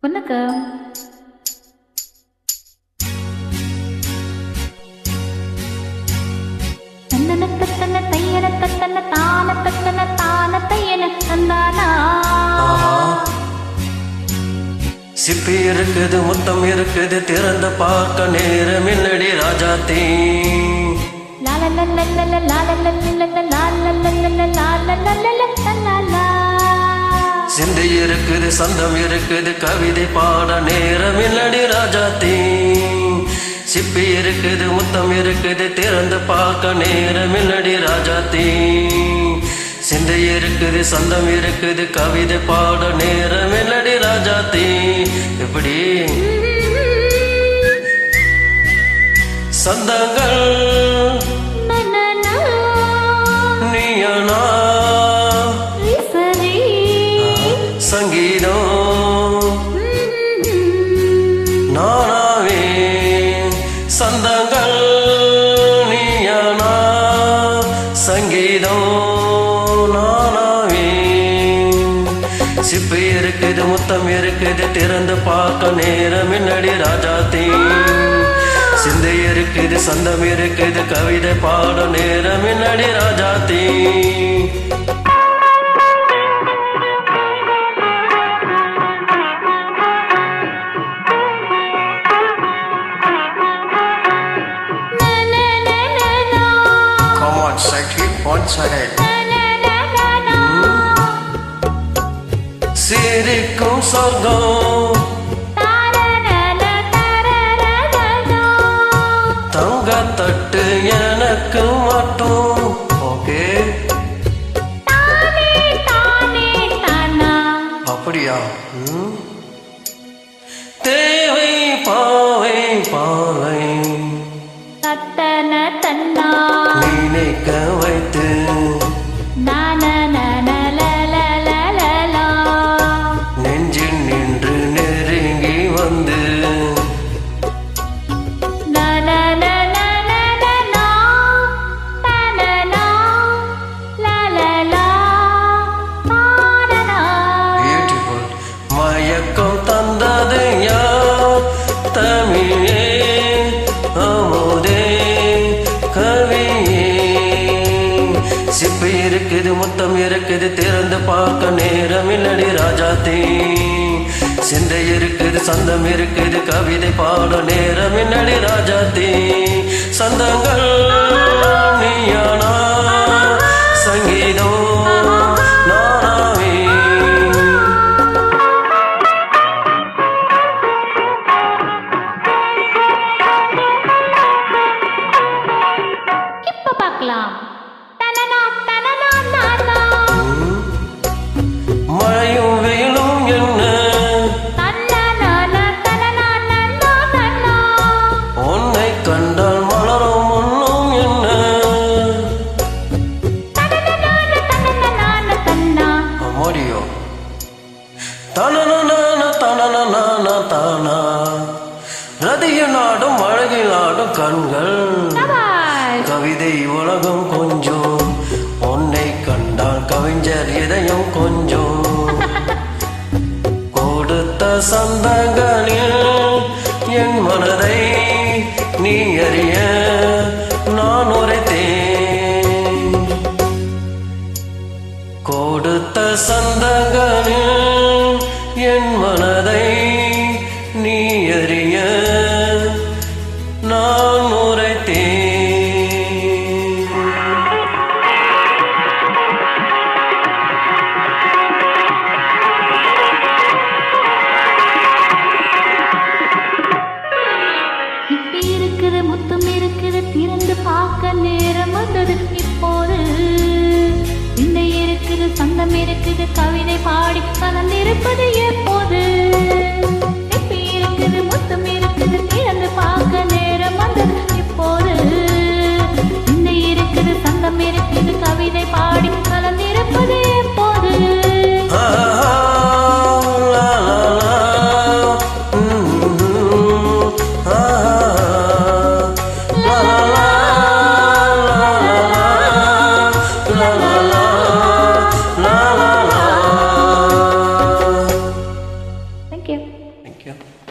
வணக்கம். தன்னன தத்தன தையன தத்தன தான தத்தன தான தையன தந்தானா. சிப்பி இருக்குது, முத்தம் இருக்குது, திறந்து பார்க்க நேரம் இல்லடி ராஜாத்தீ. சிந்தி இருக்குது, சந்தம் இருக்குது, கவிதை பாட நேரம் இல்லடி ராஜாத்தீ. சிப்பி இருக்குது, முத்தம் இருக்குது, திறந்து பார்க்க நேரம் இல்லடி ராஜாத்தீ. சிந்தை இருக்குது, சந்தம் இருக்குது, கவிதை பாட நேரம் இல்லடி ராஜாத்தீ. எப்படி சந்தங்கள் நீயனா சங்கீதம் நானாவே. சந்தங்கள் நீயனா சங்கீதம் நானாவே. சிப்பி இருக்குது, முத்தம் இருக்குது, திறந்து பார்க்க நேரம் என்னடி ராஜாத்தீ. சிந்தை இருக்குது, சந்தம் இருக்குது, கவிதை பாட நேரம் என்னடி ராஜாத்தீ. சிரிக்கும் சொர்க்கம் தங்கத்தட்டு எனக்கு மட்டும். ஓகே அப்படியா? தேவை பாவை பாவை நினைக்க வைத்து நெஞ்சில் நின்று நெருங்கி வந்து பியூட்டிஃபுல் மயக்கம் தந்தது யார்? தமிழே அமுதே கவியே. சிப்பி இருக்குது, முத்தம் இருக்குது, திறந்து பார்க்க நேரம் இல்லடி ராஜாத்தீ. சிந்தை இருக்குது, சந்தம் இருக்குது, கவிதை பாட நேரம் என்னடி ராஜாத்தீ. சந்தங்கள் நீயானா சங்கீதம் நானாவே. இப்ப பார்க்கலாம். மழையும் வெயிலும் என்ன உன்னை கண்டால் மலரும் ஒன்றும் என்ன. அம்மாடியோ தனன தனன தானா. ரதிய நாடும் அழகில் ஆடும் கண்கள் கவிதை உலகம் கொஞ்சம். உன்னை கண்டால் கவிஞர் இதயம் கொஞ்சம். கொடுத்த சந்தங்களில் என் மனதை நீ அறிய நான் உரைத்தேன். கொடுத்த சந்தங்களில் என் மனதை நீ அறிய நான் உரைத்தேன். முத்தம் இருக்குது, திறந்து பார்க்க நேரம் வந்தது இப்போது. சிந்தை இருக்குது, சந்தம் இருக்குது, கவிதை பாடி கலந்திருப்பது எப்போது. சிப்பி இருக்குது, முத்தம் இருக்குது, திறந்து பார்க்க நேரம் வந்தது இப்போது. சிந்தை இருக்குது, சந்தம் இருக்குது, கவிதை பாடி கலந்திருப்பது எப்போது. Thank you. தேங்க்யூ.